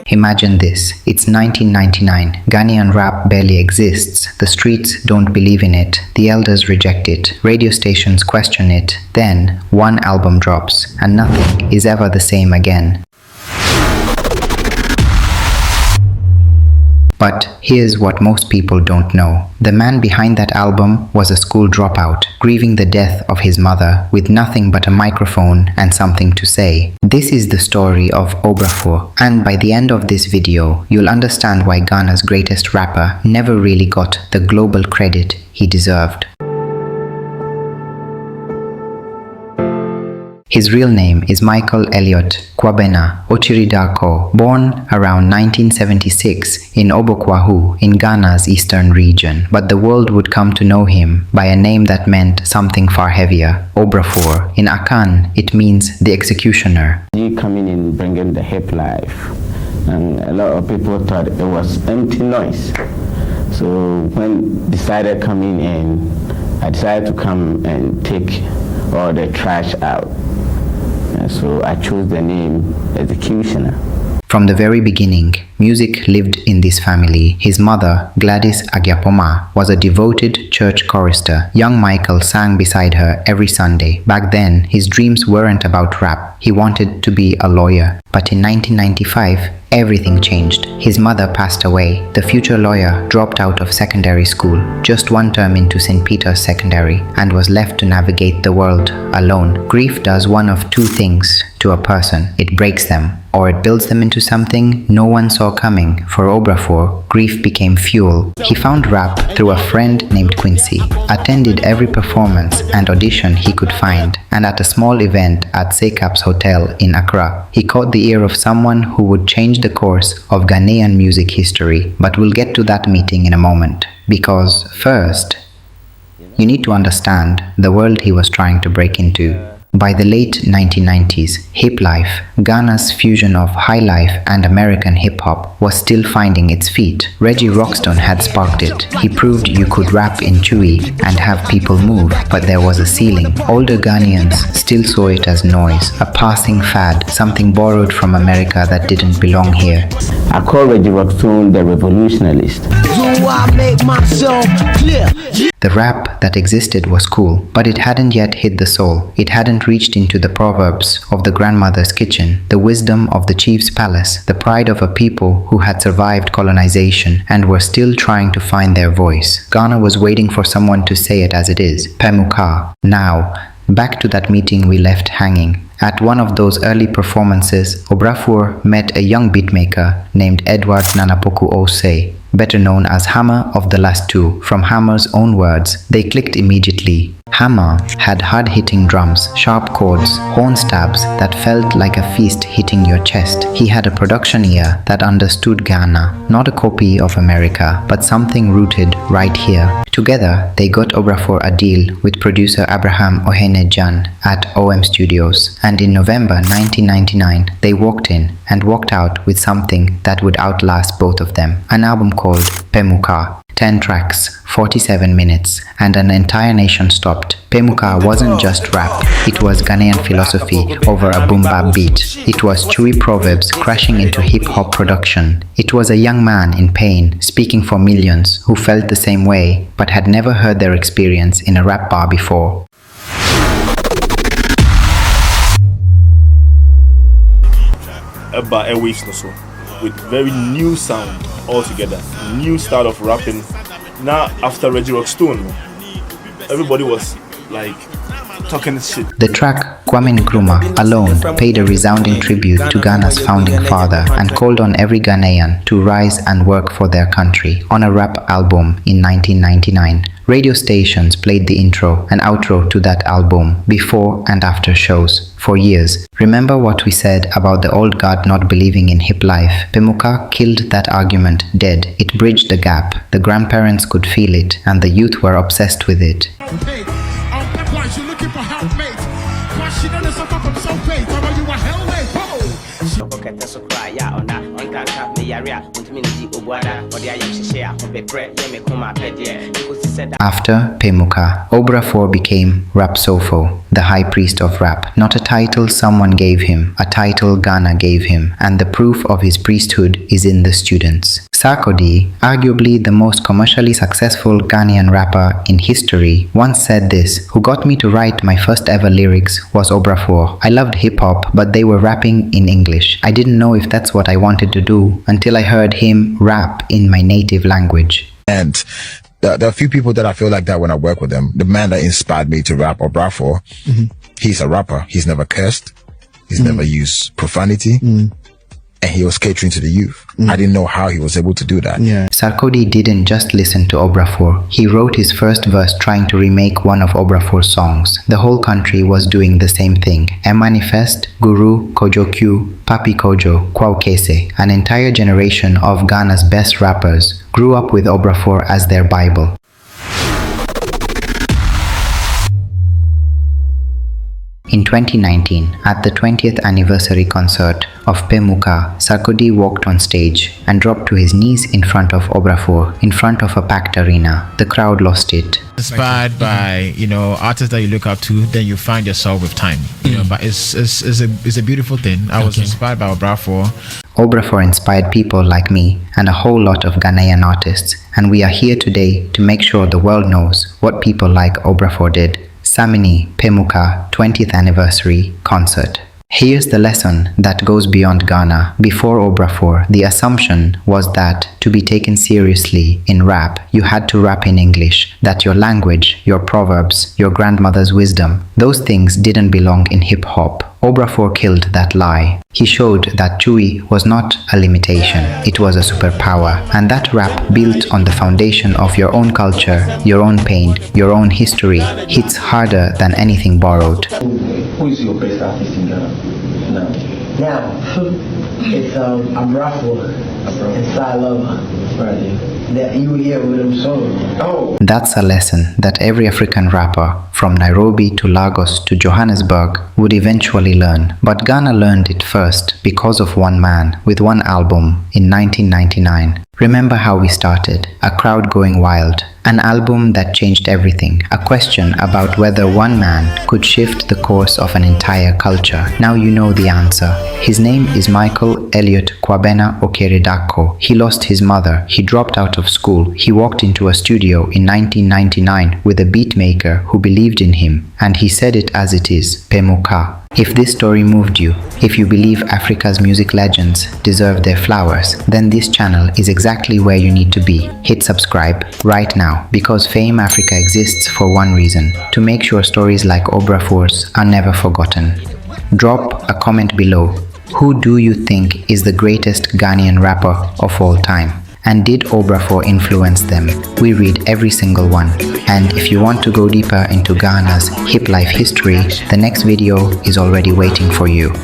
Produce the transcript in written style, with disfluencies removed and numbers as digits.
Imagine this, it's 1999, Ghanaian rap barely exists, the streets don't believe in it, the elders reject it, radio stations question it, then one album drops, and nothing is ever the same again. But here's what most people don't know. The man behind that album was a school dropout, grieving the death of his mother with nothing but a microphone and something to say. This is the story of Obrafour, and by the end of this video, you'll understand why Ghana's greatest rapper never really got the global credit he deserved. His real name is Michael Elliot Kwabena Okyere Darko, born around 1976 in Obrafour in Ghana's eastern region, but the world would come to know him by a name that meant something far heavier, Obrafour. In Akan, it means the executioner. He coming in bringing the Hiplife, and a lot of people thought it was empty noise. So when decided coming in, I decided to come and take all the trash out. So I chose the name Executioner. From the very beginning, music lived in this family. His mother, Gladys Agyapoma, was a devoted church chorister. Young Michael sang beside her every Sunday. Back then, his dreams weren't about rap. He wanted to be a lawyer. But in 1995, everything changed. His mother passed away. The future lawyer dropped out of secondary school, just one term into St. Peter's Secondary, and was left to navigate the world alone. Grief does one of two things to a person. It breaks them, or it builds them into something no one saw coming. For Obrafour, grief became fuel. He found rap through a friend named Quincy, attended every performance and audition he could find, and at a small event at Secaps Hotel in Accra, he caught the ear of someone who would change the course of Ghanaian music history. But we'll get to that meeting in a moment, because first, you need to understand the world he was trying to break into. By the late 1990s, Hiplife, Ghana's fusion of high life and American hip-hop, was still finding its feet. Reggie Rockstone had sparked it. He proved you could rap in Chewy and have people move, but there was a ceiling. Older Ghanaians still saw it as noise, a passing fad, something borrowed from America that didn't belong here. I call Reggie Rockstone the revolutionist. The rap that existed was cool, but it hadn't yet hit the soul. It hadn't reached into the proverbs of the grandmother's kitchen, the wisdom of the chief's palace, the pride of a people who had survived colonization and were still trying to find their voice. Ghana was waiting for someone to say it as it is, Pae Mu Ka. Now, back to that meeting we left hanging. At one of those early performances, Obrafour met a young beatmaker named Edward Nanapoku Osei, better known as Hammer of the Last Two. From Hammer's own words, they clicked immediately. Hammer had hard-hitting drums, sharp chords, horn stabs that felt like a feast hitting your chest. He had a production ear that understood Ghana, not a copy of America, but something rooted right here. Together, they got Obrafour a deal with producer Abraham Ohenejan at OM Studios, and in November 1999, they walked in and walked out with something that would outlast both of them, an album called Pae Mu Ka. 10 tracks, 47 minutes, and an entire nation stopped. Pae Mu Ka wasn't just rap, it was Ghanaian philosophy over a boom-bap beat. It was Chewy proverbs crashing into hip-hop production. It was a young man in pain, speaking for millions, who felt the same way, but had never heard their experience in a rap bar before. About airwaves also, with very new sound altogether, new style of rapping. Now after Reggie Rockstone, everybody was like talking shit. The track Kwame Nkrumah alone paid a resounding tribute to Ghana's founding father and called on every Ghanaian to rise and work for their country. On a rap album in 1999, radio stations played the intro and outro to that album before and after shows for years. Remember what we said about the old guard not believing in hip life? Pae Mu Ka killed that argument dead. It bridged the gap. The grandparents could feel it and the youth were obsessed with it. After Pae Mu Ka, Obrafour became Rap Sofo, the high priest of rap. Not a title someone gave him, a title Ghana gave him, and the proof of his priesthood is in the students. Sarkodie, arguably the most commercially successful Ghanaian rapper in history, once said this: "Who got me to write my first ever lyrics was Obrafour. I loved hip-hop, but they were rapping in English. I didn't know if that's what I wanted to do until I heard him rap in my native language." And there are a few people that I feel like that when I work with them. The man that inspired me to rap, Obrafour, he's a rapper. He's never cursed. He's never used profanity. And he was catering to the youth. I didn't know how he was able to do that. Sarkodie didn't just listen to Obrafour. He wrote his first verse trying to remake one of Obrafour's songs. The whole country was doing the same thing. A Manifest, Guru, Kojo Q, Papi Kojo, Kwaw Kese, an entire generation of Ghana's best rappers grew up with Obrafour as their Bible. In 2019, at the 20th anniversary concert of Pae Mu Ka, Sarkodie walked on stage and dropped to his knees in front of Obrafour, in front of a packed arena. The crowd lost it. Inspired by, artists that you look up to, then you find yourself with time. But it's a beautiful thing. I was inspired by Obrafour. Obrafour inspired people like me and a whole lot of Ghanaian artists, and we are here today to make sure the world knows what people like Obrafour did. Samini Pae Mu Ka 20th Anniversary Concert. Here's the lesson that goes beyond Ghana. Before Obrafour, the assumption was that to be taken seriously in rap, you had to rap in English, that your language, your proverbs, your grandmother's wisdom, those things didn't belong in hip-hop. Obrafour killed that lie. He showed that Chui was not a limitation, it was a superpower, and that rap built on the foundation of your own culture, your own pain, your own history, hits harder than anything borrowed. Who is your best artist in Ghana now? It's Obrafour and Style Lover. That you hear with them song. That's a lesson that every African rapper from Nairobi to Lagos to Johannesburg would eventually learn. But Ghana learned it first because of one man with one album in 1999. Remember how we started, a crowd going wild, an album that changed everything, a question about whether one man could shift the course of an entire culture. Now you know the answer. His name is Michael Elliot Kwabena Okyere Darko. He lost his mother, he dropped out of school, he walked into a studio in 1999 with a beatmaker who believed in him, and he said it as it is, Pae Mu Ka. If this story moved you, if you believe Africa's music legends deserve their flowers, then this channel is exactly where you need to be. Hit subscribe right now, because Fame Africa exists for one reason: to make sure stories like Obrafour's are never forgotten. Drop a comment below. Who do you think is the greatest Ghanaian rapper of all time? And did Obrafour influence them? We read every single one. And if you want to go deeper into Ghana's Hiplife history, the next video is already waiting for you.